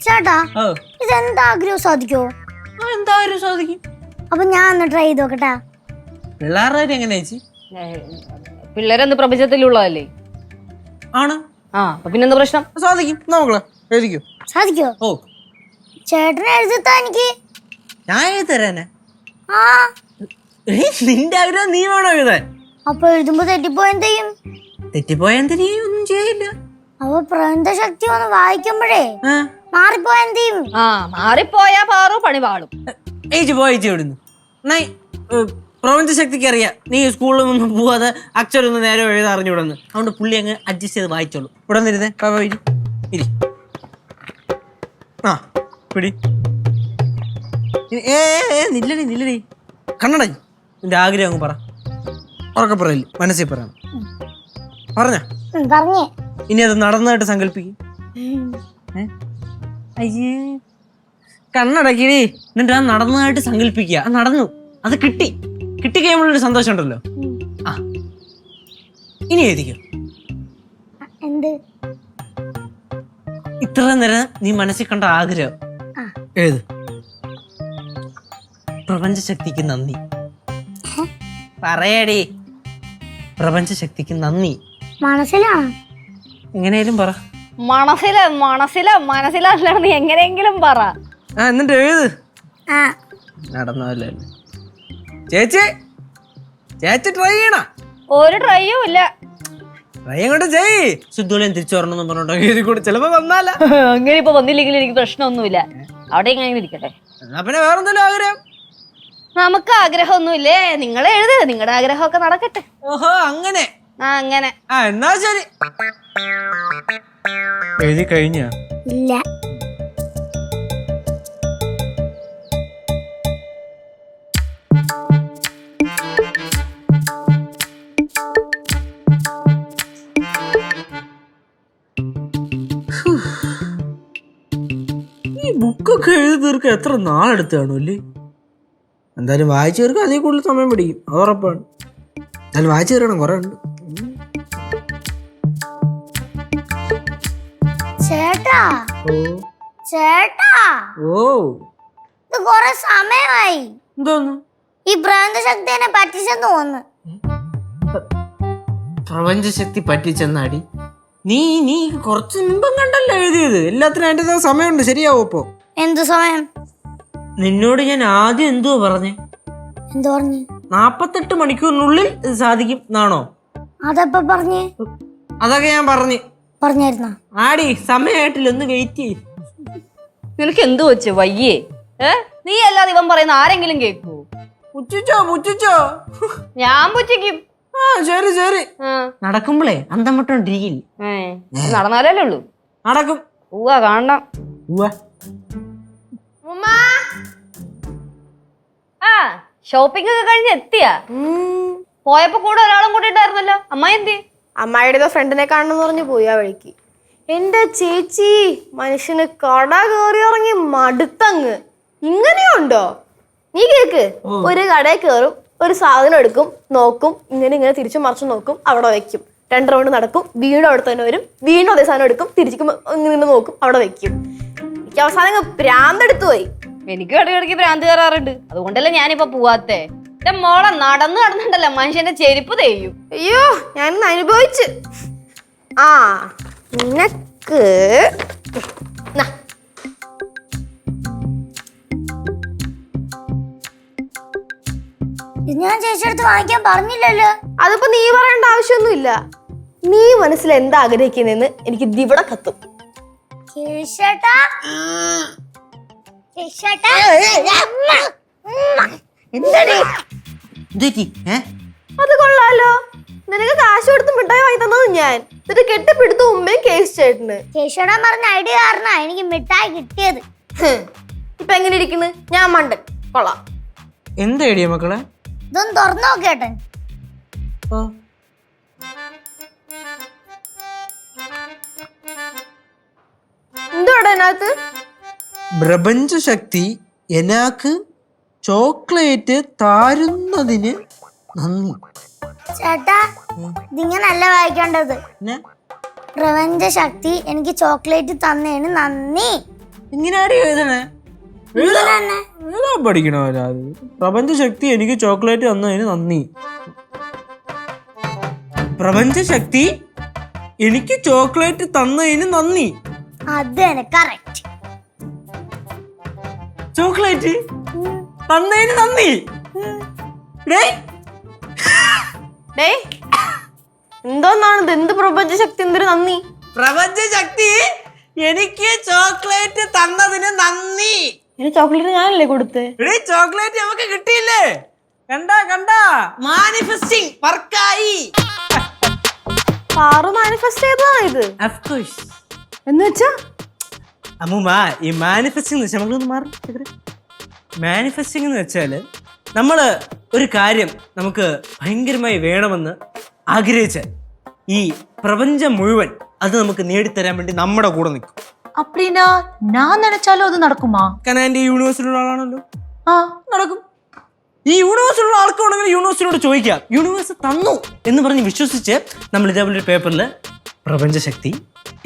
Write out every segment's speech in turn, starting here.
ചേട്ടാ ഇതെന്താ ആഗ്രഹം സാധിക്കോ? എന്തായാലും സാധിക്കും. അപ്പൊ ഞാൻ ഒന്ന് ട്രൈ ചെയ്ത് നോക്കട്ടാ. പിള്ളേരുടെ എങ്ങനെയാ ചേച്ചി? പിള്ളേരെന്ത് പ്രപഞ്ചത്തിലുള്ളതല്ലേ? ആണ്. അപ്പൊ പിന്നെന്താ പ്രശ്നം? സാധിക്കും. നോക്കളെ എഴുതിക്കോ. സാധിക്കോ? ഓ ചേട്ടനെ എഴുതിത്താ എനിക്ക്. ഞാൻ എഴുതി തരാനെ. ആ നിന്റെ ആഗ്രഹം നീ വേണോ എഴുതാൻ? അപ്പൊ എഴുതുമ്പോ തെറ്റിപ്പോയ എന്ത് ചെയ്യും? തെറ്റിപ്പോയ എന്തിനീ ഒന്നും ചെയ്യില്ല. അപ്പൊ പ്രപഞ്ച ശക്തി ഒന്ന് വായിക്കുമ്പോഴേ മാറിപ്പോയ എന്ത് ചെയ്യും? മാറിപ്പോയാ പാറു പണി പാളും. ഏച്ചി പോയിച്ചു എവിടുന്നു. പ്രപഞ്ച ശക്തിക്ക് അറിയാം നീ സ്കൂളിൽ ഒന്നും പോവാതെ അക്ഷരൊന്നും നേരെ എഴുതാൻ അറിഞ്ഞുവിടുന്നു. അതുകൊണ്ട് പുള്ളി അങ്ങ് അഡ്ജസ്റ്റ് ചെയ്ത് വായിച്ചോളൂ. ഇവിടെ നിരുന്നേ ഇരി. ആ പിടി. നില്ലടി കണ്ണട. നിന്റെ ആഗ്രഹം അങ്ങ് പറ. ഉറക്കെ പറയില്ല, മനസ്സിൽ പറയണം. പറഞ്ഞ ഇനി അത് നടന്നതായിട്ട് സങ്കല്പിക്കും. അയ്യേ കണ്ണടക്കിടി. എന്നിട്ട് അത് നടന്നതായിട്ട് സങ്കല്പിക്കുക. അത് നടന്നു, അത് കിട്ടി കഴിയുമ്പോഴൊരു സന്തോഷം ഉണ്ടല്ലോ. ആ ഇനി എഴുതിക്കോ. ഇത്ര നേരം നീ മനസ്സിൽ കണ്ട ആഗ്രഹം എഴുത്. പ്രപഞ്ച ശക്തിക്ക് നന്ദി. പറയടി. പ്രപഞ്ച ശക്തിക്ക് നന്ദി. മനസ്സിലാണ് എങ്ങനെയാലും പറ. മനസ്സിലാ നീ എങ്ങനെയെങ്കിലും പറ. എന്നിട്ട് എഴുത്. നടന്നല്ലേ ചേച്ചി ട്രൈ ചെയ്യണ? ഒരു ട്രൈയും ഇല്ല. ട്രൈ അങ്ങോട്ട് ചെയ്. ശുദ്ധൂലം തിരിച്ചു വരണമെന്ന് പറഞ്ഞോട്ടോ എഴുതി കൂടി ചിലപ്പോ വന്നാല. അങ്ങനെ ഇപ്പൊ വന്നില്ലെങ്കിൽ എനിക്ക് പ്രശ്നമൊന്നുമില്ല. അവിടെ എങ്ങനെ ഇരിക്കട്ടെ. പിന്നെ വേറെന്തെങ്കിലും ആഗ്രഹം? നമുക്ക് ആഗ്രഹമൊന്നുമില്ലേ. നിങ്ങൾ എഴുത്, നിങ്ങളുടെ ആഗ്രഹമൊക്കെ നടക്കട്ടെ. ഓഹോ അങ്ങനെ. അങ്ങനെ. എന്നാ ശരി. എഴുതി കഴിഞ്ഞ? ഇല്ല. ഈ ബുക്കൊക്കെ എഴുതി തീർക്കാൻ എത്ര നാളെടുത്ത് കാണുമല്ലേ? എന്തായാലും വായിച്ചു തീർക്കാൻ അതിൽ കൂടുതൽ സമയം പിടിക്കും, അത് ഉറപ്പാണ്. എന്തായാലും വായിച്ചു തീർക്കണം, കുറെ ഉണ്ട്. ചേട്ടാ ഓ ഇത് കൊറേ സമയമായി. എന്തോന്ന്? ഈ പ്രപഞ്ച ശക്തി എന്നെ പറ്റിച്ചെന്ന് തോന്നുന്നു. പ്രപഞ്ച ശക്തി പറ്റിച്ചെന്നാടി? നീ കുറച്ച് മുമ്പം കണ്ടല്ലോ എഴുതിയത്. എല്ലാത്തിനും അതിൻ്റെതായ സമയമുണ്ട്. ശരിയാവോ ഇപ്പോ? എന്തു സമയം? നിന്നോട് ഞാൻ ആദ്യം എന്തുവാ പറഞ്ഞേ? എന്തു പറഞ്ഞു? 48 മണിക്കൂറിനുള്ളിൽ ഇത് സാധിക്കും എന്നാണോ? അതെപ്പോ പറഞ്ഞേ? അതൊക്കെ ഞാൻ പറഞ്ഞായിരുന്ന? ആടി സമയമായിട്ടില്ല, ഒന്ന് വെയിറ്റ് ചെയ്യ്. നിനക്ക് എന്തു വെച്ച് വയ്യേ? നീ അല്ലാതെ ഇവൻ പറയുന്ന ആരെങ്കിലും കേക്കൂ? പുച്ഛിച്ചോ? ഞാൻ പുച്ഛിക്കും. ശരി. നടക്കുമ്പോളേ അന്തമിട്ടോണ്ടിരിക്കില്ല. നടന്നാലല്ലേ ഉള്ളൂ. നടക്കും. കാണണം. ഷോപ്പിംഗ് ഒക്കെ കഴിഞ്ഞ് എത്തിയാ? പോയപ്പോ കൂടെ ഒരാളും കൂട്ടിട്ടായിരുന്നല്ലോ. അമ്മായി എന്തി? അമ്മായിയുടെ ഫ്രണ്ടിനെ കാണണമെന്ന് പറഞ്ഞു പോയി ആ വഴിക്ക്. എന്റെ ചേച്ചി, മനുഷ്യന് കട കയറി ഇറങ്ങി മടുത്തങ്ങ്. ഇങ്ങനെയുണ്ടോ? നീ കേക്ക്, ഒരു കടയിൽ കയറും, ഒരു സാധനം എടുക്കും, നോക്കും, ഇങ്ങനെ തിരിച്ചു മറിച്ചു നോക്കും, അവിടെ വെക്കും. 2 റൗണ്ട് നടക്കും, വീണ്ടും അവിടെ തന്നെ വരും, വീണ്ടും അതേ സാധനം എടുക്കും, തിരിച്ചു ഇങ്ങനെ നോക്കും, അവിടെ വെക്കും. എനിക്ക് അവസാനം ഭ്രാന്തെടുത്തു പോയി. എനിക്ക് ഇടയ്ക്കിടയ്ക്ക് ഭ്രാന്ത് കയറാറുണ്ട്. അതുകൊണ്ടല്ലേ ഞാനിപ്പോ പോവാത്തെ. എന്റെ മോളെ നടന്നുണ്ടല്ലോ മനുഷ്യന്റെ ചെരുപ്പ് തെയ്യും. അയ്യോ, ഞാനിന്ന് അനുഭവിച്ച്. നിനക്ക് ഞാൻ ചേച്ചിയെടുത്ത് വാങ്ങിക്കാൻ പറഞ്ഞില്ലല്ലോ. അതിപ്പോ നീ പറയേണ്ട ആവശ്യമൊന്നുമില്ല. നീ മനസ്സിൽ എന്താ ആഗ്രഹിക്കുന്നെന്ന് എനിക്ക് ഇവിടെ കത്തും. അത് കൊള്ളാലോ. നിനക്ക് കാശ് കൊടുത്ത് മിഠായി വാങ്ങി തന്നത് ഞാൻ. എന്നിട്ട് കെട്ടിപ്പിടുത്ത ഉമ്മയും കേസ് ചേട്ടന്. കേശോടാൻ പറഞ്ഞ ഐഡിയ കാരണ എനിക്ക് മിഠായി കിട്ടിയത്. ഇപ്പൊ എങ്ങനെ ഇരിക്കുന്നു? ഞാൻ മണ്ടൻ. കൊള്ളാം. എന്ത് ഐഡിയ മക്കളെ? ഇതൊന്ന് തുറന്നു നോക്കേട്ടൻ. എന്തോടെ അതിനകത്ത്? പ്രപഞ്ച ശക്തി എനാക്ക് ചോക്ലേറ്റ് താരുന്നതിന് നന്ദി. ചേട്ടാ, ഇതിങ്ങനല്ല വായിക്കേണ്ടത്. പ്രപഞ്ച ശക്തി എനിക്ക് ചോക്ലേറ്റ് തന്നതിന് നന്ദി. ഇങ്ങനെയാടി എഴുതണേ? എഴുതാൻ പഠിക്കണമല്ല അത്. പ്രപഞ്ചശക്തി എനിക്ക് ചോക്ലേറ്റ് തന്നതിന് നന്ദി. പ്രപഞ്ചശക്തി എനിക്ക് ചോക്ലേറ്റ് തന്നതിന് നന്ദി. അതന്നെ കറക്റ്റ്. ചോക്ലേറ്റ് തന്നതിന് നന്ദി. എന്തോന്നാണിത്? എന്ത് പ്രപഞ്ചശക്തി, എന്തൊരു നന്ദി? പ്രപഞ്ചശക്തി എനിക്ക് ചോക്ലേറ്റ് തന്നതിന് നന്ദി. ഇനി ചോക്ലേറ്റ് ഞാനല്ലേ കൊടുത്ത്? ചോക്ലേറ്റ് നമുക്ക് കിട്ടിയില്ലേ? കണ്ടാ മാനിഫെസ്റ്റിംഗ് വർക്കായി. പാറു മാനിഫെസ്റ്റ് ചെയ്തതാണ് ഇത്. Of course. എന്ന് വെച്ചാ അമ്മൂമ്മ, ഈ മാനിഫെസ്റ്റിംഗ് എന്ന് വെച്ചാൽ നമ്മളൊന്ന് മാറി. മാനിഫെസ്റ്റിംഗ് എന്ന് വെച്ചാല് നമ്മള് ഒരു കാര്യം നമുക്ക് ഭയങ്കരമായി വേണമെന്ന് ആഗ്രഹിച്ച ഈ പ്രപഞ്ചം മുഴുവൻ അത് നമുക്ക് നേടിത്തരാൻ വേണ്ടി നമ്മുടെ കൂടെ നിൽക്കും. அப்படினா நான் நினைச்சாலும் அது நடக்குமா? കാരണം എന്റെ ഈ യൂണിവേഴ്സിലുള്ള ആളാണല്ലോ. നടക്കും. ഈ യൂണിവേഴ്സിലുള്ള ആൾക്കാണെങ്കിൽ യൂണിവേഴ്സിനോട് ചോദിക്കാം, യൂണിവേഴ്സ് തന്നു എന്ന് പറഞ്ഞ് വിശ്വസിച്ച് നമ്മൾ ഇതേപോലെ ഒരു പേപ്പറിൽ പ്രപഞ്ചശക്തി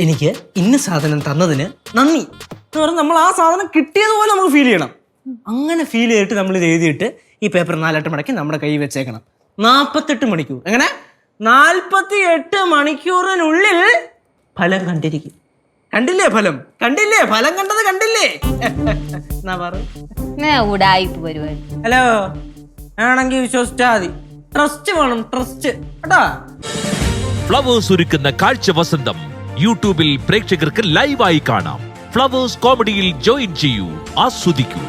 എനിക്ക് ഇന്ന സാധനം തന്നതിന് നന്ദി എന്ന് പറഞ്ഞ് നമ്മൾ ആ സാധനം കിട്ടിയതുപോലെ നമുക്ക് ഫീൽ ചെയ്യണം. അങ്ങനെ ഫീൽ ചെയ്തിട്ട് നമ്മൾ ഇത് എഴുതിയിട്ട് ഈ പേപ്പർ 4 മടക്കി നമ്മുടെ കൈ വെച്ചേക്കണം. 48 മണിക്കൂർ. എങ്ങനെ? 48 മണിക്കൂറിനുള്ളിൽ ഫലം കണ്ടിരിക്കും. കണ്ടില്ലേ ഫലം? കണ്ടില്ലേ ഫലം? കണ്ടത് കണ്ടില്ലേ? എന്നാ പറ. ഉടായിപ്പ് പരിപാടി. ഹലോ, ആണെങ്കിൽ വിശ്വസിച്ചാ മതി. ട്രസ്റ്റ് വേണം, ട്രസ്റ്റ് കേട്ടാ. ഫ്ലവേഴ്സ് ഒരുക്കുന്ന കാഴ്ച വസന്തം യൂട്യൂബിൽ പ്രേക്ഷകർക്ക് ലൈവായി കാണാം. ഫ്ലവേഴ്സ് കോമഡിയിൽ ജോയിൻ ചെയ്യൂ, ആസ്വദിക്കൂ.